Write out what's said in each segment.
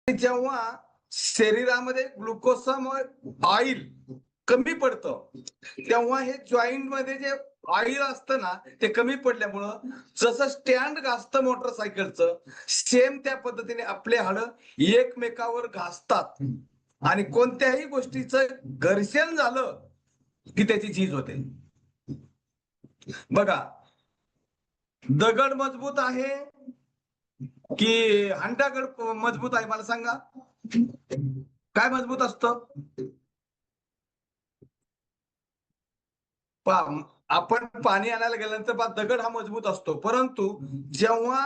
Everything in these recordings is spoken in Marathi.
जेव्हा शरीरामध्ये ग्लुकोजमुळे ऑइल कमी पडतं तेव्हा हे जॉईंट मध्ये जे ऑइल असतं ना ते कमी पडल्यामुळं जसं स्टँड घासतं मोटरसायकलचं सेम त्या पद्धतीने आपले हाडं एकमेकावर घासतात आणि कोणत्याही गोष्टीचं घर्षण झालं की त्याची झीज होते. बघा, दगड मजबूत आहे की हंडागड मजबूत आहे, मला सांगा. काय मजबूत असतं? आपण पाणी आणायला गेल्यानंतर दगड हा मजबूत असतो, परंतु जेव्हा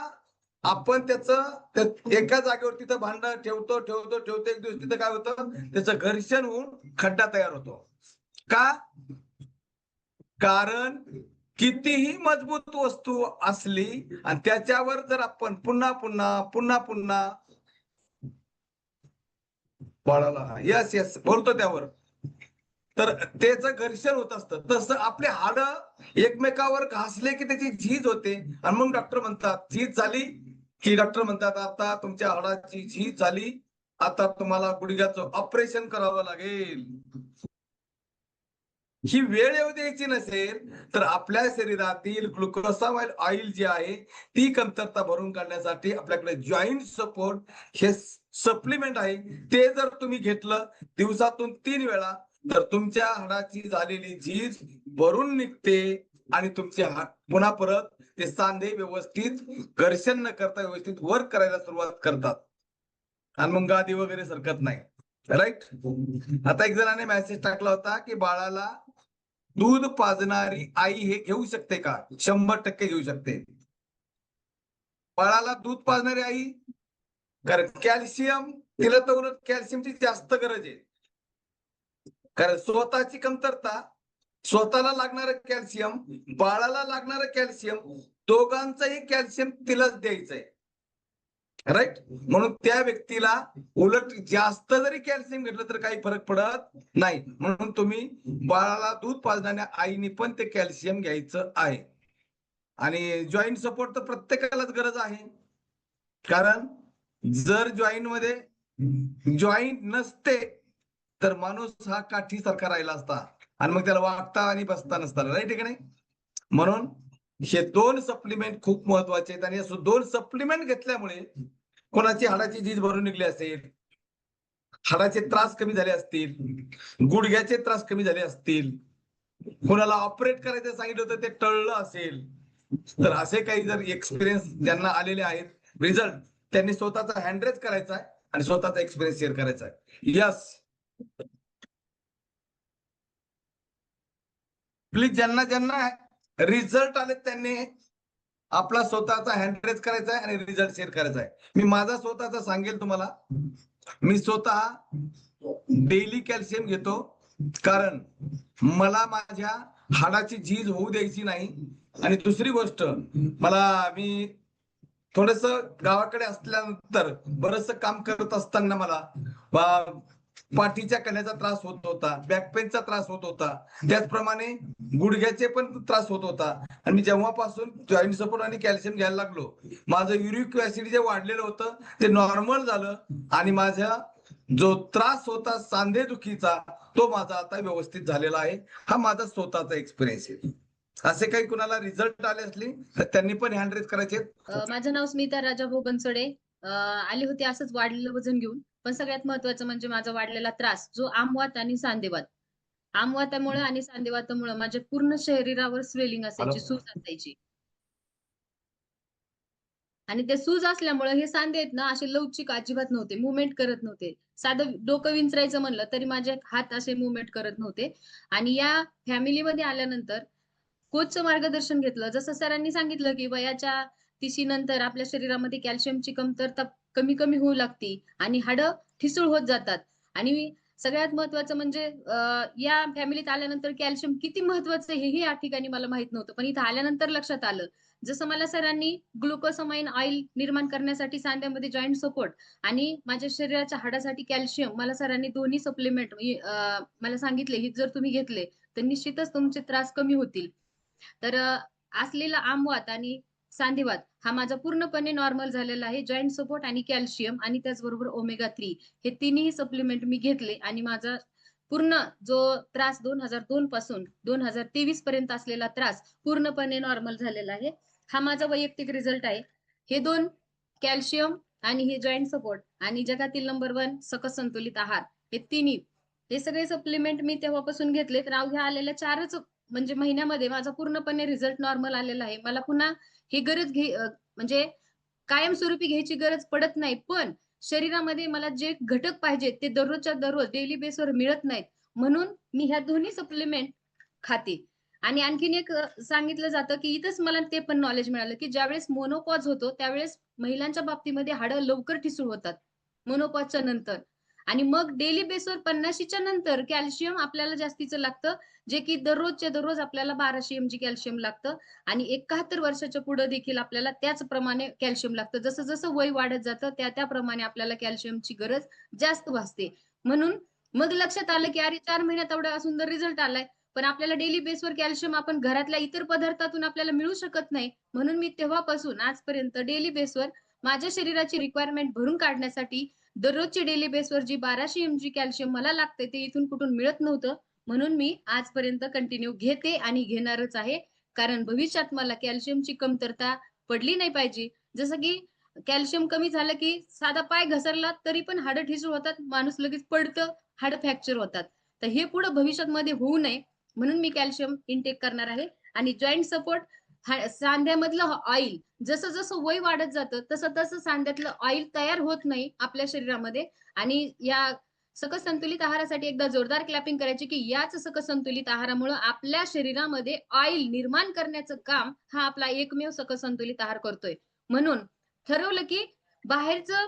आपण त्याचं एका जागेवर तिथं भांडं ठेवतो एक दिवस तिथं काय होतं, त्याचं घर्षण होऊन खड्डा तयार होतो. का? कारण कितीही मजबूत वस्तू असली आणि त्याच्यावर जर आपण पुन्हा पुन्हा बाळाला यस बोलतो त्यावर, तर त्याचं घर्षण होत असतं. तसं आपले हाडं एकमेकावर घासले की त्याची झीज होते आणि मग डॉक्टर म्हणतात झीज झाली की डॉक्टर म्हणतात आता तुमच्या हाडाची झीज झाली, आता तुम्हाला गुडघ्याचं ऑपरेशन करावं लागेल. ही वेळ येऊ द्यायची नसेल तर आपल्या शरीरातील ग्लुकोसामाइल ऑइल जी आहे ती कमतरता भरून काढण्यासाठी आपल्याकडे जॉईंट सपोर्ट हे सप्लिमेंट आहे. ते जर तुम्ही घेतलं दिवसातून 3 वेळा तर तुमच्या हाडाची झालेली झीज भरून निघते आणि तुमचे हाड पुन्हा परत ते सांधे व्यवस्थित घर्षण न करता व्यवस्थित वर्क करायला सुरुवात करतात आणि मग गादी वगैरे सरकत नाही. राईट. आता एक जणाने मेसेज टाकला होता की बाळाला दूध पाजणारी आई हे घेऊ शकते का? 100% घेऊ शकते. बाळाला दूध पाजणारी आई, कारण कॅल्शियम तिला तर उलट कॅल्शियमची जास्त गरज आहे. कारण स्वतःची कमतरता, स्वतःला लागणारं कॅल्शियम, बाळाला लागणारं कॅल्शियम, दोघांचंही कॅल्शियम तिलाच द्यायचंय. राईट. म्हणून त्या व्यक्तीला उलट जास्त जरी कॅल्शियम घेतलं तर काही फरक पडत नाही. म्हणून तुम्ही बाळाला दूध पाजणाऱ्या आईने पण ते कॅल्शियम घ्यायचं आहे. आणि जॉईंट सपोर्ट तर प्रत्येकालाच गरज आहे, कारण जर जॉईंट मध्ये जॉईंट नसते तर माणूस हा काठी सारखा राहिला असता आणि मग त्याला वागता आणि बसता नसता. राईट आहे की नाही? म्हणून हे 2 सप्लिमेंट खूप महत्वाचे आहेत आणि 2 सप्लिमेंट घेतल्यामुळे कोणाची हाडाची झीज भरून निघली असेल, हाडाचे त्रास कमी झाले असतील, गुडघ्याचे त्रास कमी झाले असतील, कोणाला ऑपरेट करायचं सांगितलं होतं ते टळलं असेल, तर असे काही जर एक्सपिरियन्स ज्यांना आलेले आहेत रिझल्ट, त्यांनी स्वतःचा हँडरेज करायचा आहे आणि स्वतःचा एक्सपिरियन्स शेअर करायचा आहे. यस प्लीज, ज्यांना ज्यांना रिझल्ट आले त्यांनी आपला स्वतःचा हँडरेज करायचा आहे आणि रिझल्ट शेअर करायचा आहे. मी माझा स्वतःचा सांगेल तुम्हाला. मी स्वतः डेली कॅल्शियम घेतो, कारण मला माझ्या हाडाची झीज होऊ द्यायची नाही. आणि दुसरी गोष्ट, मी थोडस गावाकडे असल्यानंतर बरचसं काम करत असताना मला पाठीच्या कण्याचा त्रास होत होता, बॅक पेनचा त्रास होत होता, त्याचप्रमाणे गुडघ्याचे पण त्रास होत होता. आणि मी जेव्हापासून जॉईंट सपोर्ट आणि कॅल्शियम घ्यायला लागलो, माझं युरिक ऍसिड जे वाढलेलं होतं ते नॉर्मल झालं आणि माझा जो त्रास होता सांधेदुखीचा तो माझा आता व्यवस्थित झालेला आहे. हा माझा स्वतःचा एक्सपिरियन्स आहे. असे काही कुणाला रिझल्ट आले असले तर त्यांनी पण हँड रेज करायचे. माझं नाव स्मिता राजाभाऊ बनसोडे. आली होती असंच वाढलेलं वजन घेऊन. पण सगळ्यात महत्वाचं म्हणजे माझा वाढलेला त्रास जो आमवात आणि सांधेवात. आमवातामुळे आणि सांधेवातामुळे माझ्या पूर्ण शरीरावर स्वेलिंग असायची, सूज असायची. आणि ते सूज असल्यामुळे हे सांधे आहेत ना असे लवचिक अजिबात नव्हते, मुवमेंट करत नव्हते. साधं डोकं विंचरायचं म्हणलं तरी माझे हात असे मुवमेंट करत नव्हते. आणि या फॅमिलीमध्ये आल्यानंतर कोचचं मार्गदर्शन घेतलं. जसं सरांनी सांगितलं की वयाच्या 30 नंतर आपल्या शरीरामध्ये कॅल्शियमची कमतरता कमी कमी होऊ लागते आणि हाडं ठिसूळ होत जातात. आणि सगळ्यात महत्वाचं म्हणजे या फॅमिलीत आल्यानंतर कॅल्शियम किती महत्वाचं हेही या ठिकाणी मला माहित नव्हतं, पण इथं आल्यानंतर लक्षात आलं. जसं मला सरांनी ग्लुकोसामाइन ऑइल निर्माण करण्यासाठी सांध्यामध्ये जॉईंट सपोर्ट आणि माझ्या शरीराच्या हाडासाठी कॅल्शियम मला सरांनी दोन्ही सप्लिमेंट मला सांगितले, हे जर तुम्ही घेतले तर निश्चितच तुमचे त्रास कमी होतील. तर असलेला आमवात आणि सांधिवात हा माझा पूर्णपणे नॉर्मल झालेला आहे. जॉईंट सपोर्ट आणि कॅल्शियम आणि त्याचबरोबर ओमेगा 3 हे तिन्ही सप्लिमेंट मी घेतले आणि माझा पूर्ण जो त्रास 2002 पासून 2023 पर्यंत असलेला त्रास पूर्णपणे नॉर्मल झालेला आहे. हा माझा वैयक्तिक रिझल्ट आहे. हे 2 कॅल्शियम आणि हे जॉईंट सपोर्ट आणि जगातील नंबर 1 सकस संतुलित आहार हे तिन्ही हे सगळे सप्लिमेंट मी तेव्हापासून घेतले. तर अवघ्या आलेल्या 4च म्हणजे महिन्यामध्ये माझा पूर्णपणे रिझल्ट नॉर्मल आलेला आहे. मला पुन्हा ही गरज म्हणजे कायमस्वरूपी घ्यायची गरज पडत नाही. पण शरीरामध्ये मला जे घटक पाहिजेत ते दररोजच्या दररोज डेली बेसवर मिळत नाहीत. म्हणून मी ह्या दोन्ही सप्लिमेंट खाते. आणि आणखीन एक सांगितलं जातं, की इथंच मला ते पण नॉलेज मिळालं, की ज्यावेळेस मोनोपॉज होतो, त्यावेळेस महिलांच्या बाबतीमध्ये हाडं लवकर ठिसूळ होतात. मोनोपॉजच्या नंतर. आणि मग डेली बेसवर 50च्या नंतर कॅल्शियम आपल्याला जास्तीचं लागतं, जे की दररोजच्या दररोज आपल्याला 1200 एमजी कॅल्शियम लागतं. आणि 71 वर्षाच्या पुढे देखील आपल्याला त्याचप्रमाणे कॅल्शियम लागतं. जसं-जसं वय वाढत जातं, त्या-त्याप्रमाणे आपल्याला कॅल्शियमची गरज जास्त भासते. म्हणून मग लक्षात आलं, की अरे 4 महिन्यात एवढा सुंदर रिझल्ट आलाय. पण आपल्याला डेली बेसवर कॅल्शियम आपण घरातल्या इतर पदार्थातून आपल्याला मिळू शकत नाही. म्हणून मी तेव्हापासून आजपर्यंत डेली बेसवर माझ्या शरीराची रिक्वायरमेंट भरून काढण्यासाठी दररोजची डेली बेसवर जी 1200 एमजी कॅल्शियम मला लागते, ते इथून कुठून मिळत नव्हतं. म्हणून मी आजपर्यंत कंटिन्यू घेते आणि घेणारच आहे. कारण भविष्यात मला कॅल्शियमची कमतरता पडली नाही पाहिजे. जसं की कॅल्शियम कमी झालं, की साधा पाय घसरला तरी पण हाडं ठिसूळ होतात. माणूस लगेच पडतं, हाडं फ्रॅक्चर होतात. तर हे पुढे भविष्यामध्ये होऊ नये म्हणून मी कॅल्शियम इनटेक करणार आहे. आणि जॉइंट सपोर्ट सांध्यामधलं ऑइल जसं-जसं वय वाढत जातं, तसं-तसं सांध्यातलं ऑइल तयार होत नाही आपल्या शरीरामध्ये. आणि या सकस संतुलित आहारासाठी एकदा जोरदार क्लॅपिंग करायची, की याच सकस संतुलित आहारामुळं आपल्या शरीरामध्ये ऑइल निर्माण करण्याचं काम हा आपला एकमेव सकस संतुलित आहार करतोय. म्हणून ठरवलं, की बाहेरचं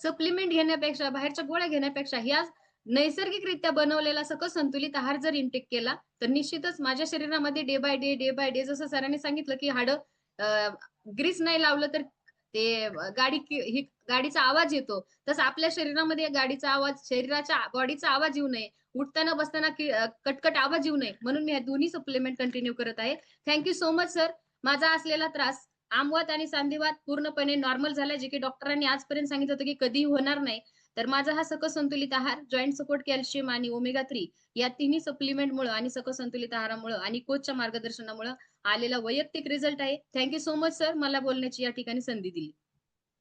सप्लिमेंट घेण्यापेक्षा, बाहेरच्या गोळ्या घेण्यापेक्षा ह्या नैसर्गिकरित्या बनवलेला सकस संतुलित आहार जर इनटेक केला, तर निश्चितच माझ्या शरीरामध्ये डे बाय डे जसं सरांनी सांगितलं, की ग्रीस नाही लावलं तर ते ही गाडीचा आवाज येतो. तसं आपल्या शरीरामध्ये गाडीचा आवाज, शरीराच्या बॉडीचा आवाज येऊ नये. उठताना, बसताना कटकट आवाज येऊ नये. म्हणून मी हे दोन्ही सप्लिमेंट कंटिन्यू करत आहे. Thank you so much sir. माझा असलेला त्रास आमवात आणि सांधिवात पूर्णपणे नॉर्मल झालाय, जे की डॉक्टरांनी आजपर्यंत सांगितलं होतं, की कधीही होणार नाही. तर माझा हा सकस संतुलित आहार, जॉइंट सपोर्ट कॅल्शियम आणि ओमेगा 3 या तिन्ही सप्लिमेंटमुळं आणि सकस संतुलित आहारामुळं आणि कोचच्या मार्गदर्शनामुळं आलेला वैयक्तिक रिझल्ट आहे. Thank you so much sir, मला बोलण्याची या ठिकाणी संधी दिली.